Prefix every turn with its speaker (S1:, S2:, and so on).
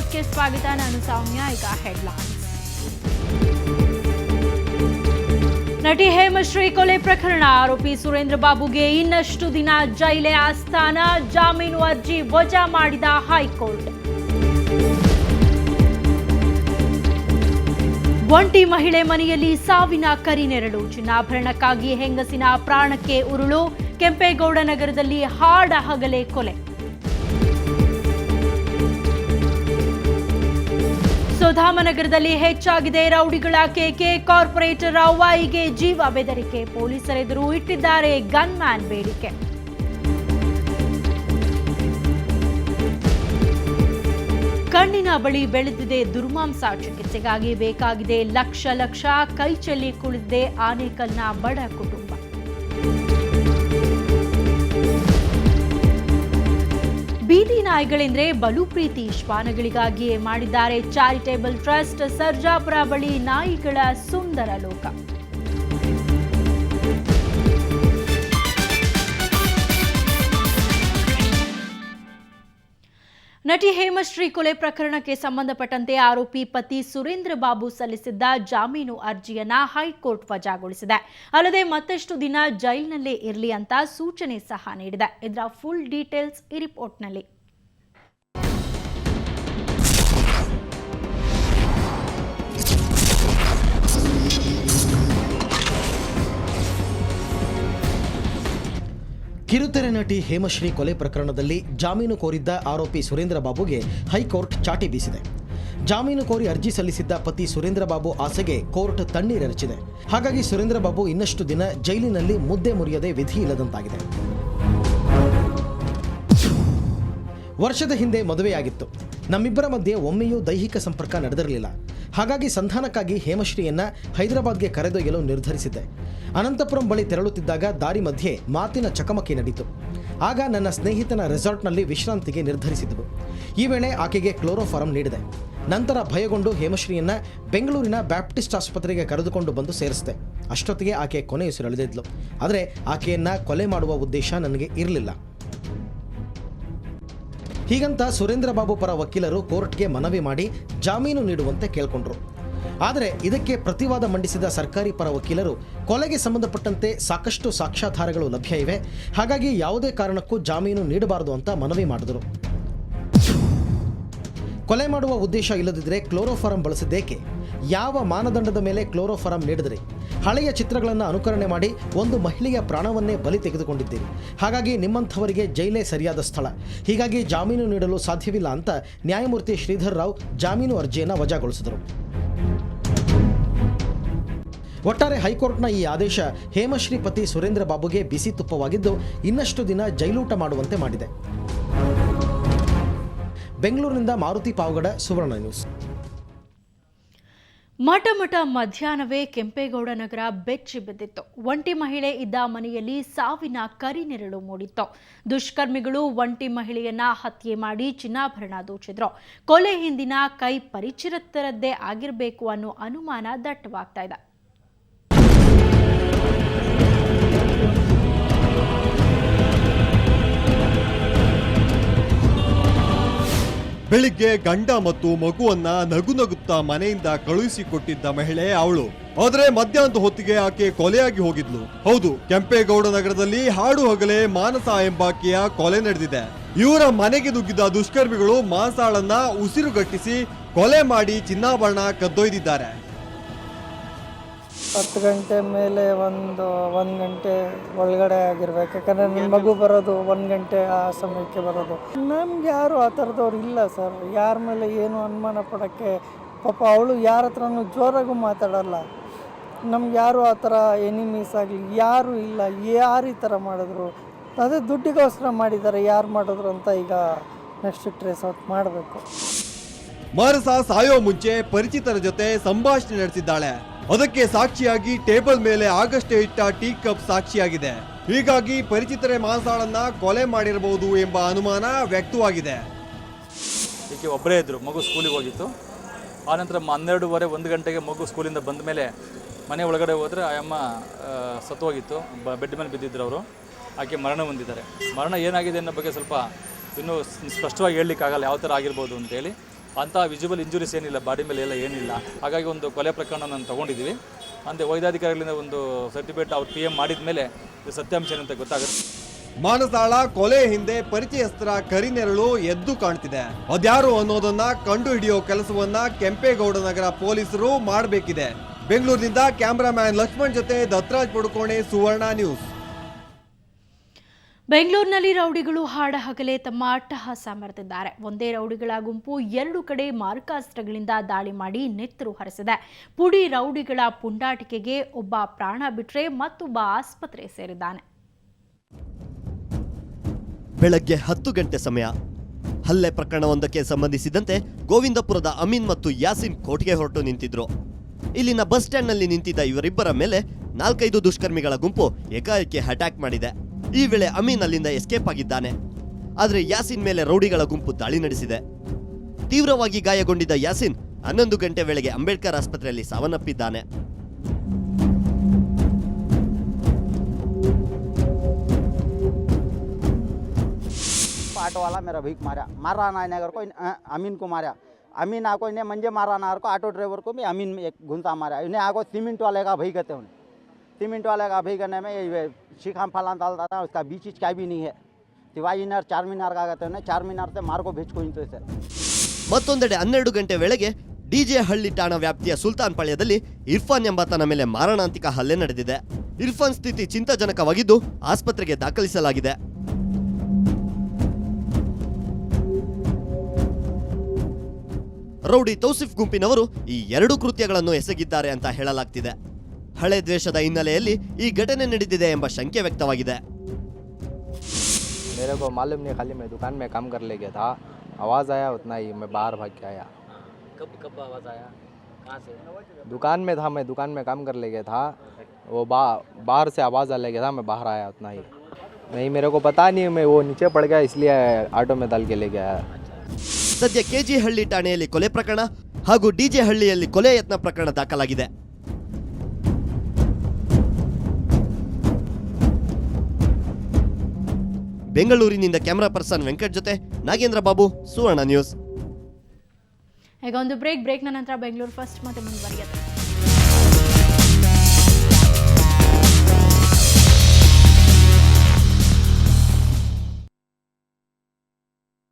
S1: ನ್ಯೂಸ್ಗೆ ಸ್ವಾಗತ. ನಾನು ಸೌಮ್ಯ. ಈಗ ಹೆಡ್ಲೈನ್ಸ್. ನಟಿ ಹೇಮಶ್ರೀ ಕೊಲೆ ಪ್ರಕರಣ ಆರೋಪಿ ಸುರೇಂದ್ರ ಬಾಬುಗೆ ಇನ್ನಷ್ಟು ದಿನ ಜೈಲೇ ಆಸ್ಥಾನ. ಜಾಮೀನು ಅರ್ಜಿ ವಜಾ ಮಾಡಿದ ಹೈಕೋರ್ಟ್. ಒಂಟಿ ಮಹಿಳೆ ಮನೆಯಲ್ಲಿ ಸಾವಿನ ಕರಿನೆರಳು. ಚಿನ್ನಾಭರಣಕ್ಕಾಗಿ ಹೆಂಗಸಿನ ಪ್ರಾಣಕ್ಕೆ ಉರುಳು. ಕೆಂಪೇಗೌಡ ನಗರದಲ್ಲಿ ಹಾಡ ಹಗಲೇ ಕೊಲೆ. ಸುಧಾಮನಗರದಲ್ಲಿ ಹೆಚ್ಚಾಗಿದೆ ರೌಡಿಗಳ ಕೇಕೆ. ಕಾರ್ಪೊರೇಟರ್ ಅವ್ವಾಯಿಗೆ ಜೀವ ಬೆದರಿಕೆ. ಪೊಲೀಸರೆದುರು ಇಟ್ಟಿದ್ದಾರೆ ಗನ್ ಮ್ಯಾನ್ ಬೇಡಿಕೆ. ಕಣ್ಣಿನ ಬಳಿ ಬೆಳೆದಿದೆ ದುರ್ಮಾಂಸ. ಚಿಕಿತ್ಸೆಗಾಗಿ ಬೇಕಾಗಿದೆ ಲಕ್ಷ ಲಕ್ಷ. ಕೈ ಚೆಲ್ಲಿ ಕುಳಿತಿದೆ ಆನೇಕಲ್ನ ಬಡ ಕುಟುಂಬ. ಬೀದಿ ನಾಯಿಗಳೆಂದ್ರೆ ಬಲು ಪ್ರೀತಿ. ಶ್ವಾನಗಳಿಗಾಗಿಯೇ ಮಾಡಿದ್ದಾರೆ ಚಾರಿಟೇಬಲ್ ಟ್ರಸ್ಟ್. ಸರ್ಜಾಪುರ ಬಳಿ ನಾಯಿಗಳ ಸುಂದರ ಲೋಕ. ನಟಿ ಹೇಮಶ್ರೀ ಕೊಲೆ ಪ್ರಕರಣಕ್ಕೆ ಸಂಬಂಧಪಟ್ಟಂತೆ ಆರೋಪಿ ಪತಿ ಸುರೇಂದ್ರ ಬಾಬು ಸಲ್ಲಿಸಿದ್ದ ಜಾಮೀನು ಅರ್ಜಿಯನ್ನ ಹೈಕೋರ್ಟ್ ವಜಾಗೊಳಿಸಿದೆ. ಅಲ್ಲದೆ ಮತ್ತಷ್ಟು ದಿನ ಜೈಲಿನಲ್ಲೇ ಇರಲಿ ಅಂತ ಸೂಚನೆ ಸಹ ನೀಡಿದೆ. ಇದರ ಫುಲ್ ಡೀಟೇಲ್ಸ್ ಈ ರಿಪೋರ್ಟ್ನಲ್ಲಿ.
S2: ಕಿರುತೆರೆ ನಟಿ ಹೇಮಶ್ರೀ ಕೊಲೆ ಪ್ರಕರಣದಲ್ಲಿ ಜಾಮೀನು ಕೋರಿದ್ದ ಆರೋಪಿ ಸುರೇಂದ್ರ ಬಾಬುಗೆ ಹೈಕೋರ್ಟ್ ಚಾಟಿ ಬೀಸಿದೆ. ಜಾಮೀನು ಕೋರಿ ಅರ್ಜಿ ಸಲ್ಲಿಸಿದ್ದ ಪತಿ ಸುರೇಂದ್ರ ಬಾಬು ಆಸೆಗೆ ಕೋರ್ಟ್ ತಣ್ಣೀರೆರಚಿದೆ. ಹಾಗಾಗಿ ಸುರೇಂದ್ರ ಬಾಬು ಇನ್ನಷ್ಟು ದಿನ ಜೈಲಿನಲ್ಲಿ ಮುದ್ದೆ ಮುರಿಯದೆ ವಿಧಿ ಇಲ್ಲದಂತಾಗಿದೆ. ವರ್ಷದ ಹಿಂದೆ ಮದುವೆಯಾಗಿತ್ತು. ನಮ್ಮಿಬ್ಬರ ಮಧ್ಯೆ ಒಮ್ಮೆಯೂ ದೈಹಿಕ ಸಂಪರ್ಕ ನಡೆದಿರಲಿಲ್ಲ. ಹಾಗಾಗಿ ಸಂಧಾನಕ್ಕಾಗಿ ಹೇಮಶ್ರೀಯನ್ನ ಹೈದರಾಬಾದ್ಗೆ ಕರೆದೊಯ್ಯಲು ನಿರ್ಧರಿಸಿದ್ದೆ. ಅನಂತಪುರಂ ಬಳಿ ತೆರಳುತ್ತಿದ್ದಾಗ ದಾರಿ ಮಧ್ಯೆ ಮಾತಿನ ಚಕಮಕಿ ನಡೆಯಿತು. ಆಗ ನನ್ನ ಸ್ನೇಹಿತನ ರೆಸಾರ್ಟ್ನಲ್ಲಿ ವಿಶ್ರಾಂತಿಗೆ ನಿರ್ಧರಿಸಿದ್ದವು. ಈ ವೇಳೆ ಆಕೆಗೆ ಕ್ಲೋರೋಫಾರಂ ನೀಡಿದೆ. ನಂತರ ಭಯಗೊಂಡು ಹೇಮಶ್ರೀಯನ್ನ ಬೆಂಗಳೂರಿನ ಬ್ಯಾಪ್ಟಿಸ್ಟ್ ಆಸ್ಪತ್ರೆಗೆ ಕರೆದುಕೊಂಡು ಬಂದು ಸೇರಿಸಿದೆ. ಅಷ್ಟೊತ್ತಿಗೆ ಆಕೆ ಕೊನೆಯುಸಿರೆಳೆದಿದ್ಲು. ಆದರೆ ಆಕೆಯನ್ನ ಕೊಲೆ ಮಾಡುವ ಉದ್ದೇಶ ನನಗೆ ಇರಲಿಲ್ಲ. ಹೀಗಂತ ಸುರೇಂದ್ರ ಬಾಬು ಪರ ವಕೀಲರು ಕೋರ್ಟ್ಗೆ ಮನವಿ ಮಾಡಿ ಜಾಮೀನು ನೀಡುವಂತೆ ಕೇಳ್ಕೊಂಡ್ರು. ಆದರೆ ಇದಕ್ಕೆ ಪ್ರತಿವಾದ ಮಂಡಿಸಿದ ಸರ್ಕಾರಿ ಪರ ವಕೀಲರು ಕೊಲೆಗೆ ಸಂಬಂಧಪಟ್ಟಂತೆ ಸಾಕಷ್ಟು ಸಾಕ್ಷ್ಯಾಧಾರಗಳು ಲಭ್ಯ ಇವೆ, ಹಾಗಾಗಿ ಯಾವುದೇ ಕಾರಣಕ್ಕೂ ಜಾಮೀನು ನೀಡಬಾರದು ಅಂತ ಮನವಿ ಮಾಡಿದರು. ಕೊಲೆ ಮಾಡುವ ಉದ್ದೇಶ ಇಲ್ಲದಿದ್ದರೆ ಕ್ಲೋರೋಫಾರಂ ಬಳಸಿದ್ದೇಕೆ? ಯಾವ ಮಾನದಂಡದ ಮೇಲೆ ಕ್ಲೋರೋಫಾರಂ ನೀಡಿದ್ರಿ? ಹಳೆಯ ಚಿತ್ರಗಳನ್ನು ಅನುಕರಣೆ ಮಾಡಿ ಒಂದು ಮಹಿಳೆಯ ಪ್ರಾಣವನ್ನೇ ಬಲಿ ತೆಗೆದುಕೊಂಡಿದ್ದೀರಿ. ಹಾಗಾಗಿ ನಿಮ್ಮಂಥವರಿಗೆ ಜೈಲೇ ಸರಿಯಾದ ಸ್ಥಳ. ಹೀಗಾಗಿ ಜಾಮೀನು ನೀಡಲು ಸಾಧ್ಯವಿಲ್ಲ ಅಂತ ನ್ಯಾಯಮೂರ್ತಿ ಶ್ರೀಧರ್ ರಾವ್ ಜಾಮೀನು ಅರ್ಜಿಯನ್ನು ವಜಾಗೊಳಿಸಿದರು. ಒಟ್ಟಾರೆ ಹೈಕೋರ್ಟ್ನ ಈ ಆದೇಶ ಹೇಮಶ್ರೀ ಪತಿ ಸುರೇಂದ್ರ ಬಾಬುಗೆ ಬಿಸಿ ತುಪ್ಪವಾಗಿದ್ದು ಇನ್ನಷ್ಟು ದಿನ ಜೈಲೂಟ ಮಾಡುವಂತೆ ಮಾಡಿದೆ. ಬೆಂಗಳೂರಿನಿಂದ ಮಾರುತಿ ಪಾವಗಡ, ಸುವರ್ಣ ನ್ಯೂಸ್.
S1: ಮಠ ಮಧ್ಯಾಹ್ನವೇ ಕೆಂಪೇಗೌಡ ನಗರ ಬೆಚ್ಚಿ ಬಿದ್ದಿತ್ತು. ಒಂಟಿ ಮಹಿಳೆ ಇದ್ದ ಮನೆಯಲ್ಲಿ ಸಾವಿನ ಕರಿನೆರಳು ಮೂಡಿತ್ತು. ದುಷ್ಕರ್ಮಿಗಳು ಒಂಟಿ ಮಹಿಳೆಯನ್ನ ಹತ್ಯೆ ಮಾಡಿ ಚಿನ್ನಾಭರಣ ದೋಚಿದ್ರು. ಕೊಲೆ ಹಿಂದಿನ ಕೈ ಪರಿಚಿತರದ್ದೇ ಆಗಿರಬೇಕು ಅನ್ನೋ ಅನುಮಾನ ದಟ್ಟವಾಗ್ತಾ ಇದೆ.
S3: ಬೆಳಿಗ್ಗೆ ಗಂಡ ಮತ್ತು ಮಗುವನ್ನ ನಗುತ್ತಾ ಮನೆಯಿಂದ ಕಳುಹಿಸಿಕೊಟ್ಟಿದ್ದ ಮಹಿಳೆ ಅವಳು. ಆದ್ರೆ ಮಧ್ಯಾಹ್ನದ ಹೊತ್ತಿಗೆ ಆಕೆ ಕೊಲೆಯಾಗಿ ಹೋಗಿದ್ಲು. ಹೌದು, ಕೆಂಪೇಗೌಡ ನಗರದಲ್ಲಿ ಹಾಡು ಹಗಲೇ ಮಾನಸ ಎಂಬಾಕೆಯ ಕೊಲೆ ನಡೆದಿದೆ. ಇವರ ಮನೆಗೆ ನುಗ್ಗಿದ ದುಷ್ಕರ್ಮಿಗಳು ಮಾನಸಾಳನ್ನ ಉಸಿರುಗಟ್ಟಿಸಿ ಕೊಲೆ ಮಾಡಿ ಚಿನ್ನಾಭರಣ ಕದ್ದೊಯ್ದಿದ್ದಾರೆ.
S4: 10 ಗಂಟೆ ಮೇಲೆ ಒಂದು ಗಂಟೆ ಒಳಗಡೆ ಆಗಿರ್ಬೇಕು. ಯಾಕಂದರೆ ನನ್ನ ಮಗು ಬರೋದು 1 ಗಂಟೆ ಆ ಸಮಯಕ್ಕೆ ಬರೋದು. ನಮ್ಗೆ ಯಾರು ಆ ಥರದವ್ರು ಇಲ್ಲ ಸರ್. ಯಾರ ಮೇಲೆ ಏನು ಅನುಮಾನ ಪಡೋಕ್ಕೆ. ಪಾಪ ಅವಳು ಯಾರ ಹತ್ರನೂ ಜೋರಾಗೂ ಮಾತಾಡಲ್ಲ. ನಮ್ಗೆ ಯಾರು ಆ ಥರ ಎನಿಮೀಸ್ ಆಗಲಿ ಯಾರೂ ಇಲ್ಲ. ಯಾರು ಈ ಥರ ಮಾಡಿದ್ರು? ಅದೇ ದುಡ್ಡಿಗೋಸ್ಕರ ಮಾಡಿದ್ದಾರೆ. ಯಾರು ಮಾಡಿದ್ರು ಅಂತ ಈಗ ನೆಕ್ಸ್ಟ್ ಟ್ರೇಸ್ ಔಟ್ ಮಾಡಬೇಕು.
S3: ಮಾನಸ ಸಾಯೋ ಮುಂಚೆ ಪರಿಚಿತರ ಜೊತೆ ಸಂಭಾಷಣೆ ನಡೆಸಿದ್ದಾಳೆ. ಅದಕ್ಕೆ ಸಾಕ್ಷಿಯಾಗಿ ಟೇಬಲ್ ಮೇಲೆ ಆಗಷ್ಟೇ ಇಟ್ಟ ಟೀ ಕಪ್ ಸಾಕ್ಷಿಯಾಗಿದೆ. ಹೀಗಾಗಿ ಪರಿಚಿತರೇ ಮಾನಸಾಳನ್ನ ಕೊಲೆ ಮಾಡಿರಬಹುದು ಎಂಬ ಅನುಮಾನ ವ್ಯಕ್ತವಾಗಿದೆ.
S5: ಈಕೆ ಒಬ್ಬರೇ ಇದ್ರು. ಮಗು ಸ್ಕೂಲಿಗೆ ಹೋಗಿತ್ತು. ಆನಂತರ 12:30 1 ಗಂಟೆಗೆ ಮಗು ಸ್ಕೂಲಿಂದ ಬಂದ ಮೇಲೆ ಮನೆ ಒಳಗಡೆ ಹೋದರೆ ಆ ಅಮ್ಮ ಸತ್ತೋಗಿತ್ತು. ಬೆಡ್ ಮೇಲೆ ಬಿದ್ದಿದ್ರು ಅವರು. ಆಕೆ ಮರಣ ಹೊಂದಿದ್ದಾರೆ. ಮರಣ ಏನಾಗಿದೆ ಅನ್ನೋ ಬಗ್ಗೆ ಸ್ವಲ್ಪ ಇನ್ನೂ ಸ್ಪಷ್ಟವಾಗಿ ಹೇಳಲಿಕ್ಕಾಗಲ್ಲ ಯಾವ ಥರ ಆಗಿರ್ಬೋದು ಅಂತೇಳಿ. ಅಂಥ ವಿಜುವಲ್ ಇಂಜುರೀಸ್ ಏನಿಲ್ಲ, ಬಾಡಿ ಮೇಲೆ ಎಲ್ಲ ಏನಿಲ್ಲ. ಹಾಗಾಗಿ ಒಂದು ಕೊಲೆ ಪ್ರಕರಣ ನಾನು ತೊಗೊಂಡಿದ್ದೀವಿ. ಅಂದರೆ ವೈದ್ಯಾಧಿಕಾರಿಗಳಿಂದ ಒಂದು ಸರ್ಟಿಫಿಕೇಟ್ ಅವ್ರು PM ಮಾಡಿದ ಮೇಲೆ ಇದು ಸತ್ಯಾಂಶ ಏನಂತ ಗೊತ್ತಾಗುತ್ತೆ.
S3: ಮಾನಸಾಳ ಕೊಲೆ ಹಿಂದೆ ಪರಿಚಯಸ್ಥರ ಕರಿನೆರಳು ಎದ್ದು ಕಾಣ್ತಿದೆ. ಅದ್ಯಾರು ಅನ್ನೋದನ್ನ ಕಂಡು ಹಿಡಿಯೋ ಕೆಲಸವನ್ನ ಕೆಂಪೇಗೌಡ ನಗರ ಪೊಲೀಸರು ಮಾಡಬೇಕಿದೆ. ಬೆಂಗಳೂರಿನಿಂದ ಕ್ಯಾಮರಾಮ್ಯಾನ್ ಲಕ್ಷ್ಮಣ್ ಜೊತೆ ದತ್ತರಾಜ್ ಪಡುಕೋಣೆ, ಸುವರ್ಣ ನ್ಯೂಸ್.
S1: ಬೆಂಗಳೂರಿನಲ್ಲಿ ರೌಡಿಗಳು ಹಾಡಹಗಲೇ ತಮ್ಮ ಅಟ್ಟಹಾಸ ಮೆರೆದಿದ್ದಾರೆ. ಒಂದೇ ರೌಡಿಗಳ ಗುಂಪು 2 ಕಡೆ ಮಾರಕಾಸ್ತ್ರಗಳಿಂದ ದಾಳಿ ಮಾಡಿ ನೆತ್ತರು ಹರಿಸಿದೆ. ಪುಡಿ ರೌಡಿಗಳ ಪುಂಡಾಟಿಕೆಗೆ ಒಬ್ಬ ಪ್ರಾಣ ಬಿಟ್ರೆ ಮತ್ತೊಬ್ಬ ಆಸ್ಪತ್ರೆ ಸೇರಿದ್ದಾನೆ.
S6: ಬೆಳಗ್ಗೆ 10 ಗಂಟೆ ಸಮಯ. ಹಲ್ಲೆ ಪ್ರಕರಣವೊಂದಕ್ಕೆ ಸಂಬಂಧಿಸಿದಂತೆ ಗೋವಿಂದಪುರದ ಅಮೀನ್ ಮತ್ತು ಯಾಸಿನ್ ಕೋರ್ಟ್ಗೆ ಹೊರಟು ನಿಂತಿದ್ರು. ಇಲ್ಲಿನ ಬಸ್ ಸ್ಟ್ಯಾಂಡ್ನಲ್ಲಿ ನಿಂತಿದ್ದ ಇವರಿಬ್ಬರ ಮೇಲೆ 4-5 ದುಷ್ಕರ್ಮಿಗಳ ಗುಂಪು ಏಕಾಏಕಿ ಅಟ್ಯಾಕ್ ಮಾಡಿದೆ. ಈ ವೇಳೆ ಅಮೀನ್ ಅಲ್ಲಿಂದ ಎಸ್ಕೇಪ್ ಆಗಿದ್ದಾನೆ. ಆದರೆ ಯಾಸಿನ್ ಮೇಲೆ ರೌಡಿಗಳ ಗುಂಪು ದಾಳಿ ನಡೆಸಿದೆ. ತೀವ್ರವಾಗಿ ಗಾಯಗೊಂಡಿದ್ದ ಯಾಸಿನ್ 11 ಗಂಟೆ ವೇಳೆಗೆ ಅಂಬೇಡ್ಕರ್ ಆಸ್ಪತ್ರೆಯಲ್ಲಿ ಸಾವನ್ನಪ್ಪಿದ್ದಾನೆ.
S7: ऑटो वाला मेरा भीख मारा ना नगर को अमीन को मारा। अमीन आको इन्हें मंजे मारा ना को ऑटो ड्राइवर को भी अमीन एक घुंसा मारा। इन्हें आको सीमेंट वाले का भई कहते हैं। सीमेंट वाले का भई करने में शिखाम फलान डालता था, उसका बीच का भी नहीं है। तिवारी 4 मीनार का कहते हैं, 4 मीनार से मार को भेज को इंटरेस्ट है.
S6: ಮತ್ತೊಂದೆಡೆ 12 ಗಂಟೆ ವೇಳೆಗೆ ಡಿಜೆ ಹಳ್ಳಿ ಠಾಣಾ ವ್ಯಾಪ್ತಿಯ ಸುಲ್ತಾನ್ ಪಾಳ್ಯದಲ್ಲಿ ಇರ್ಫಾನ್ ಎಂಬಾತನ ಮೇಲೆ ಮಾರಣಾಂತಿಕ ಹಲ್ಲೆ ನಡೆದಿದೆ. ಇರ್ಫಾನ್ ಸ್ಥಿತಿ ಚಿಂತಾಜನಕವಾಗಿದ್ದು ಆಸ್ಪತ್ರೆಗೆ ದಾಖಲಿಸಲಾಗಿದೆ. ರೌಡಿ ತೌಸಿಫ್ ಗುಂಪಿನವರು ಈ 2 ಕೃತ್ಯಗಳನ್ನು ಎಸಗಿದ್ದಾರೆ ಅಂತ ಹೇಳಲಾಗ್ತಿದೆ. ಹಳೆ ದ್ವೇಷದ ಹಿನ್ನೆಲೆಯಲ್ಲಿ ಈ ಘಟನೆ ನಡೆದಿದೆ ಎಂಬ ಶಂಕೆ ವ್ಯಕ್ತವಾಗಿದೆ.
S8: मेरे को मालूम नहीं, खाली मैं दुकान में काम कर ले गया था, आवाज़ आया उतना ही मैं बाहर भाग के आया.
S9: कब आवाज़ आया, कहाँ से?
S8: दुकान में था, मैं दुकान में काम कर ले गया था, वो बाहर से आवाज़ आ ले गया था, मैं बाहर आया उतना ही. नहीं मेरे को पता नहीं, मैं वो नीचे पड़ गया इसलिए ऑटो में डाल के ले गया.
S6: ಸದ್ಯ ಕೆಜಿ ಹಳ್ಳಿ ಠಾಣೆಯಲ್ಲಿ ಕೊಲೆ ಪ್ರಕರಣ ಹಾಗೂ ಡಿಜೆ ಹಳ್ಳಿಯಲ್ಲಿ ಕೊಲೆ ಯತ್ನ ಪ್ರಕರಣ ದಾಖಲಾಗಿದೆ. ಬೆಂಗಳೂರಿನಿಂದ ಕ್ಯಾಮರಾ ಪರ್ಸನ್ ವೆಂಕಟ್ ಜೊತೆ ನಾಗೇಂದ್ರ ಬಾಬು, ಸುವರ್ಣ ನ್ಯೂಸ್.
S1: ಈಗ ಒಂದು ಬ್ರೇಕ್ನ ನಂತರ ಬೆಂಗಳೂರು ಫಸ್ಟ್ ಮತ್ತೆ ಮುಂದುವರಿಯುತ್ತೆ.